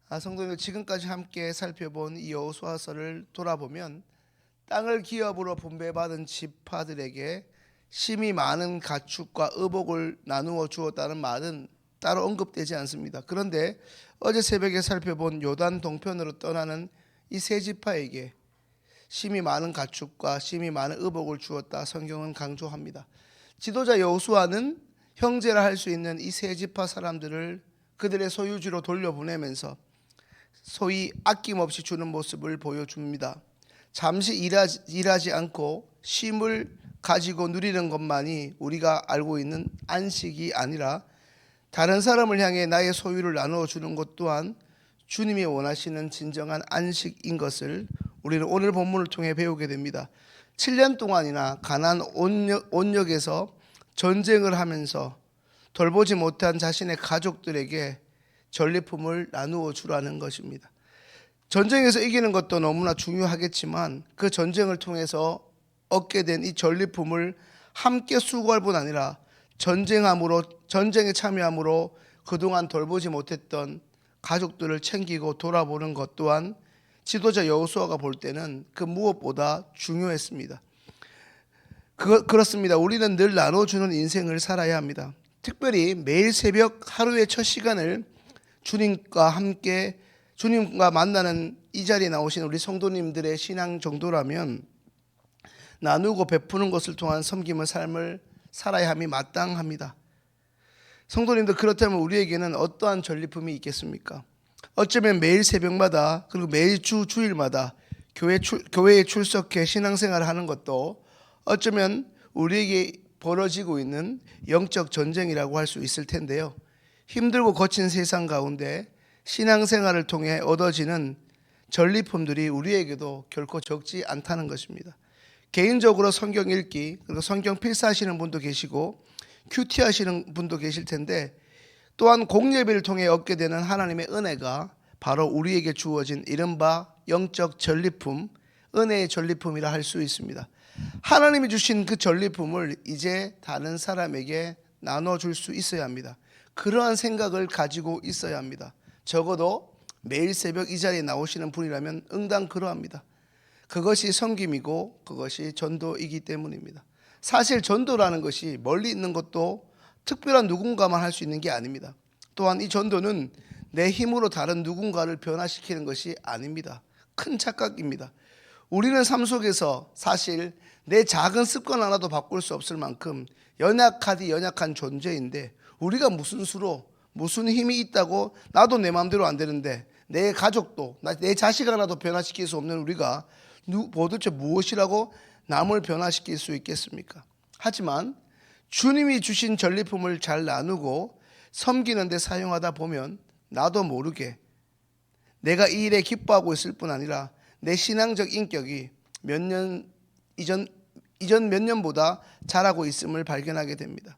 성도님들, 지금까지 함께 살펴본 이 여호수아서를 돌아보면 땅을 기업으로 분배받은 지파들에게 심히 많은 가축과 의복을 나누어 주었다는 말은 따로 언급되지 않습니다. 그런데 어제 새벽에 살펴본 요단 동편으로 떠나는 이 세 지파에게 심히 많은 가축과 심히 많은 의복을 주었다 성경은 강조합니다. 지도자 여호수아는 형제라 할 수 있는 이 세 지파 사람들을 그들의 소유지로 돌려보내면서 소위 아낌없이 주는 모습을 보여줍니다. 잠시 일하지 않고 쉼을 가지고 누리는 것만이 우리가 알고 있는 안식이 아니라 다른 사람을 향해 나의 소유를 나누어 주는 것 또한 주님이 원하시는 진정한 안식인 것을 우리는 오늘 본문을 통해 배우게 됩니다. 7년 동안이나 가나안 온역에서 전쟁을 하면서 돌보지 못한 자신의 가족들에게 전리품을 나누어 주라는 것입니다. 전쟁에서 이기는 것도 너무나 중요하겠지만 그 전쟁을 통해서 얻게 된 이 전리품을 함께 수고할 뿐 아니라 전쟁에 참여함으로 그동안 돌보지 못했던 가족들을 챙기고 돌아보는 것 또한 지도자 여호수아가 볼 때는 그 무엇보다 중요했습니다. 그렇습니다. 우리는 늘 나눠주는 인생을 살아야 합니다. 특별히 매일 새벽 하루의 첫 시간을 주님과 만나는 이 자리에 나오신 우리 성도님들의 신앙 정도라면 나누고 베푸는 것을 통한 섬김의 삶을 살아야 함이 마땅합니다. 성도님들, 그렇다면 우리에게는 어떠한 전리품이 있겠습니까? 어쩌면 매일 새벽마다 그리고 매일 주일마다 교회에 출석해 신앙생활을 하는 것도 어쩌면 우리에게 벌어지고 있는 영적 전쟁이라고 할 수 있을 텐데요. 힘들고 거친 세상 가운데 신앙생활을 통해 얻어지는 전리품들이 우리에게도 결코 적지 않다는 것입니다. 개인적으로 성경 읽기, 그리고 성경 필사하시는 분도 계시고 큐티 하시는 분도 계실 텐데, 또한 공예비를 통해 얻게 되는 하나님의 은혜가 바로 우리에게 주어진 이른바 영적 전리품, 은혜의 전리품이라 할 수 있습니다. 하나님이 주신 그 전리품을 이제 다른 사람에게 나눠줄 수 있어야 합니다. 그러한 생각을 가지고 있어야 합니다. 적어도 매일 새벽 이 자리에 나오시는 분이라면 응당 그러합니다. 그것이 섬김이고 그것이 전도이기 때문입니다. 사실 전도라는 것이 멀리 있는 것도 특별한 누군가만 할 수 있는 게 아닙니다. 또한 이 전도는 내 힘으로 다른 누군가를 변화시키는 것이 아닙니다. 큰 착각입니다. 우리는 삶 속에서 사실 내 작은 습관 하나도 바꿀 수 없을 만큼 연약한 존재인데, 우리가 무슨 수로 무슨 힘이 있다고 나도 내 마음대로 안 되는데 내 가족도 내 자식 하나도 변화시킬 수 없는 우리가 도대체 무엇이라고 남을 변화시킬 수 있겠습니까? 하지만 주님이 주신 전리품을 잘 나누고 섬기는 데 사용하다 보면 나도 모르게 내가 이 일에 기뻐하고 있을 뿐 아니라 내 신앙적 인격이 이전 몇 년보다 자라고 있음을 발견하게 됩니다.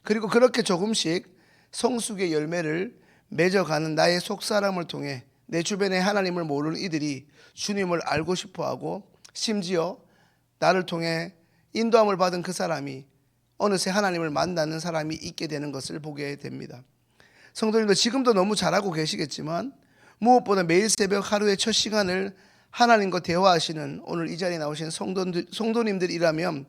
그리고 그렇게 조금씩 성숙의 열매를 맺어가는 나의 속사람을 통해 내 주변에 하나님을 모르는 이들이 주님을 알고 싶어하고, 심지어 나를 통해 인도함을 받은 그 사람이 어느새 하나님을 만나는 사람이 있게 되는 것을 보게 됩니다. 성도님들, 지금도 너무 잘하고 계시겠지만 무엇보다 매일 새벽 하루의 첫 시간을 하나님과 대화하시는 오늘 이 자리에 나오신 성도님들이라면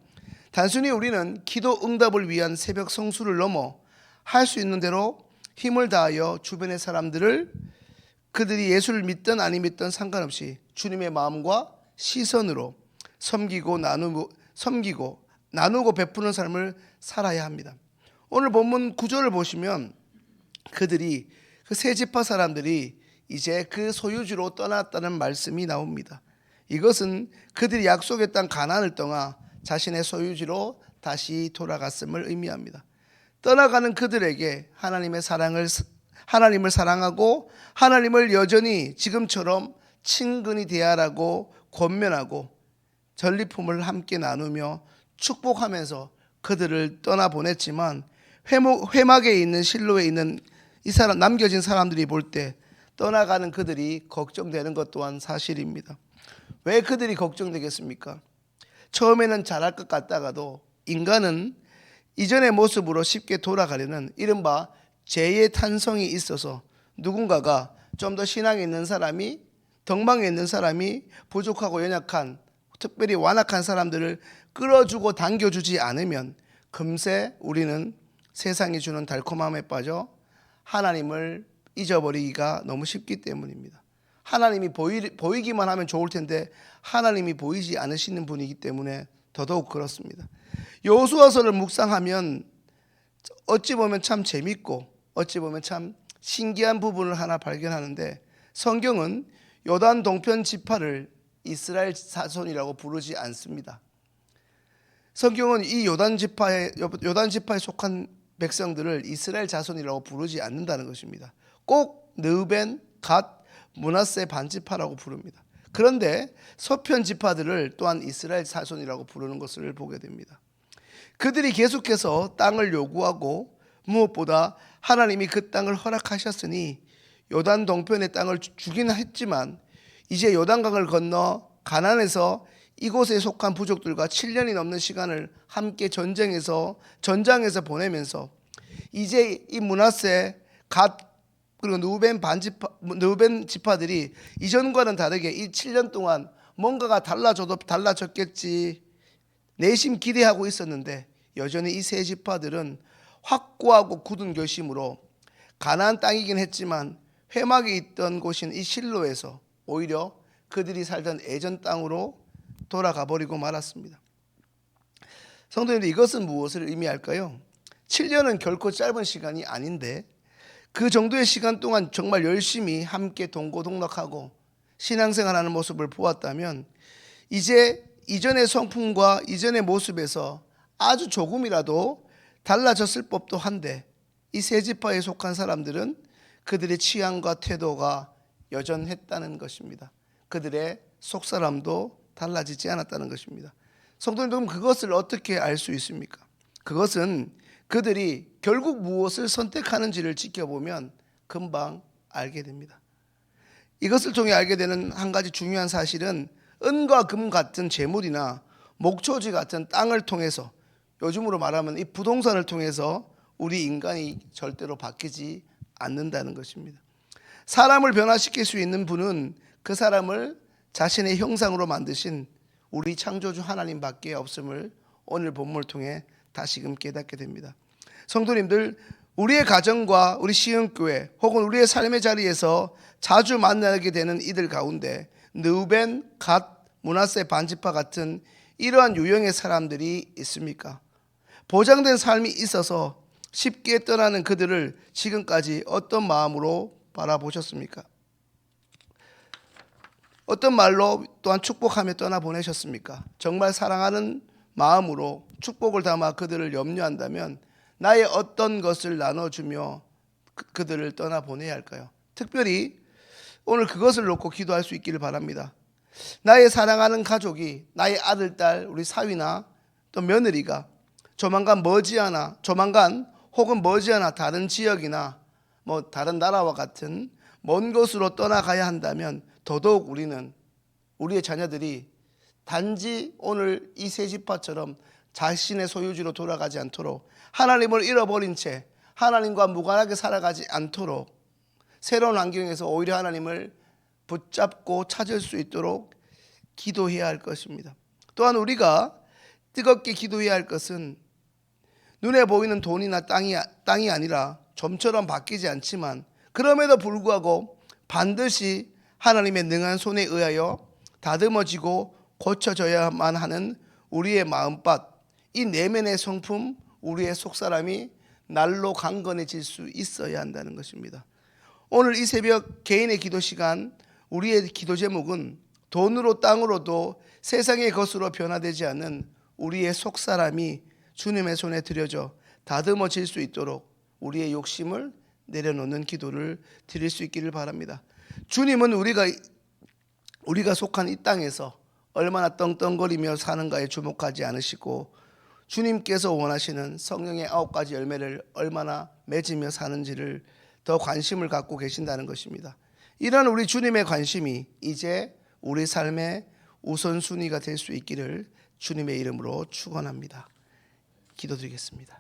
단순히 우리는 기도 응답을 위한 새벽 성수를 넘어 할 수 있는 대로 힘을 다하여 주변의 사람들을, 그들이 예수를 믿든 아니 믿든 상관없이 주님의 마음과 시선으로 섬기고 나누고 베푸는 삶을 살아야 합니다. 오늘 본문 9절을 보시면 그들이, 그 세 지파 사람들이 이제 그 소유지로 떠났다는 말씀이 나옵니다. 이것은 그들이 약속의 땅 가나안을 떠나 자신의 소유지로 다시 돌아갔음을 의미합니다. 떠나가는 그들에게 하나님을 사랑하고 하나님을 여전히 지금처럼 친근히 대하라고 권면하고 전리품을 함께 나누며 축복하면서 그들을 떠나보냈지만, 회막에 있는 실로에 있는 남겨진 사람들이 볼 때 떠나가는 그들이 걱정되는 것 또한 사실입니다. 왜 그들이 걱정되겠습니까? 처음에는 잘할 것 같다가도 인간은 이전의 모습으로 쉽게 돌아가려는 이른바 죄의 탄성이 있어서 누군가가 좀 더 신앙에 있는 사람이, 덕망에 있는 사람이 부족하고 연약한, 특별히 완악한 사람들을 끌어주고 당겨주지 않으면 금세 우리는 세상이 주는 달콤함에 빠져 하나님을 잊어버리기가 너무 쉽기 때문입니다. 하나님이 보이기만 하면 좋을 텐데 하나님이 보이지 않으시는 분이기 때문에 더더욱 그렇습니다. 여호수아서를 묵상하면 어찌 보면 참 재밌고 어찌 보면 참 신기한 부분을 하나 발견하는데, 성경은 요단 동편 지파를 이스라엘 자손이라고 부르지 않습니다. 성경은 이 요단 지파에 속한 백성들을 이스라엘 자손이라고 부르지 않는다는 것입니다. 꼭 르우벤, 갓, 므낫세 반지파라고 부릅니다. 그런데 서편 지파들을 또한 이스라엘 자손이라고 부르는 것을 보게 됩니다. 그들이 계속해서 땅을 요구하고 무엇보다 하나님이 그 땅을 허락하셨으니 요단 동편의 땅을 주긴 했지만 이제 요단강을 건너 가나안에서 이곳에 속한 부족들과 7년이 넘는 시간을 함께 전장에서 보내면서 이제 이 므낫세, 갓, 그리고 르우벤 지파들이 이전과는 다르게 이 7년 동안 뭔가가 달라졌겠지 내심 기대하고 있었는데, 여전히 이 세 지파들은 확고하고 굳은 결심으로 가나안 땅이긴 했지만 회막에 있던 곳인 이 실로에서 오히려 그들이 살던 예전 땅으로 돌아가 버리고 말았습니다. 성도님들, 이것은 무엇을 의미할까요? 7년은 결코 짧은 시간이 아닌데 그 정도의 시간 동안 정말 열심히 함께 동고동락하고 신앙생활하는 모습을 보았다면 이제 이전의 성품과 이전의 모습에서 아주 조금이라도 달라졌을 법도 한데, 이 세 지파에 속한 사람들은 그들의 취향과 태도가 여전했다는 것입니다. 그들의 속사람도 달라지지 않았다는 것입니다. 성도님들, 그것을 어떻게 알 수 있습니까? 그것은 그들이 결국 무엇을 선택하는지를 지켜보면 금방 알게 됩니다. 이것을 통해 알게 되는 한 가지 중요한 사실은 은과 금 같은 재물이나 목초지 같은 땅을 통해서, 요즘으로 말하면 이 부동산을 통해서 우리 인간이 절대로 바뀌지 않는다는 것입니다. 사람을 변화시킬 수 있는 분은 그 사람을 자신의 형상으로 만드신 우리 창조주 하나님밖에 없음을 오늘 본문을 통해 다시금 깨닫게 됩니다. 성도님들, 우리의 가정과 우리 시흥교회 혹은 우리의 삶의 자리에서 자주 만나게 되는 이들 가운데 르우벤, 갓, 므낫세 반지파 같은 이러한 유형의 사람들이 있습니까? 보장된 삶이 있어서 쉽게 떠나는 그들을 지금까지 어떤 마음으로 바라보셨습니까? 어떤 말로 또한 축복하며 떠나보내셨습니까? 정말 사랑하는 마음으로 축복을 담아 그들을 염려한다면 나의 어떤 것을 나눠주며 그들을 떠나보내야 할까요? 특별히 오늘 그것을 놓고 기도할 수 있기를 바랍니다. 나의 사랑하는 가족이, 나의 아들, 딸, 우리 사위나 또 며느리가 조만간 혹은 머지않아 다른 지역이나 다른 나라와 같은 먼 곳으로 떠나가야 한다면 더더욱 우리의 자녀들이 단지 오늘 이 세 지파처럼 자신의 소유지로 돌아가지 않도록, 하나님을 잃어버린 채 하나님과 무관하게 살아가지 않도록 새로운 환경에서 오히려 하나님을 붙잡고 찾을 수 있도록 기도해야 할 것입니다. 또한 우리가 뜨겁게 기도해야 할 것은 눈에 보이는 돈이나 땅이 아니라 좀처럼 바뀌지 않지만 그럼에도 불구하고 반드시 하나님의 능한 손에 의하여 다듬어지고 고쳐져야만 하는 우리의 마음밭, 이 내면의 성품, 우리의 속사람이 날로 강건해질 수 있어야 한다는 것입니다. 오늘 이 새벽 개인의 기도 시간, 우리의 기도 제목은 돈으로 땅으로도 세상의 것으로 변화되지 않는 우리의 속사람이 주님의 손에 들여져 다듬어질 수 있도록 우리의 욕심을 내려놓는 기도를 드릴 수 있기를 바랍니다. 주님은 우리가 속한 이 땅에서 얼마나 떵떵거리며 사는가에 주목하지 않으시고, 주님께서 원하시는 성령의 9가지 열매를 얼마나 맺으며 사는지를 더 관심을 갖고 계신다는 것입니다. 이런 우리 주님의 관심이 이제 우리 삶의 우선순위가 될 수 있기를 주님의 이름으로 축원합니다. 기도드리겠습니다.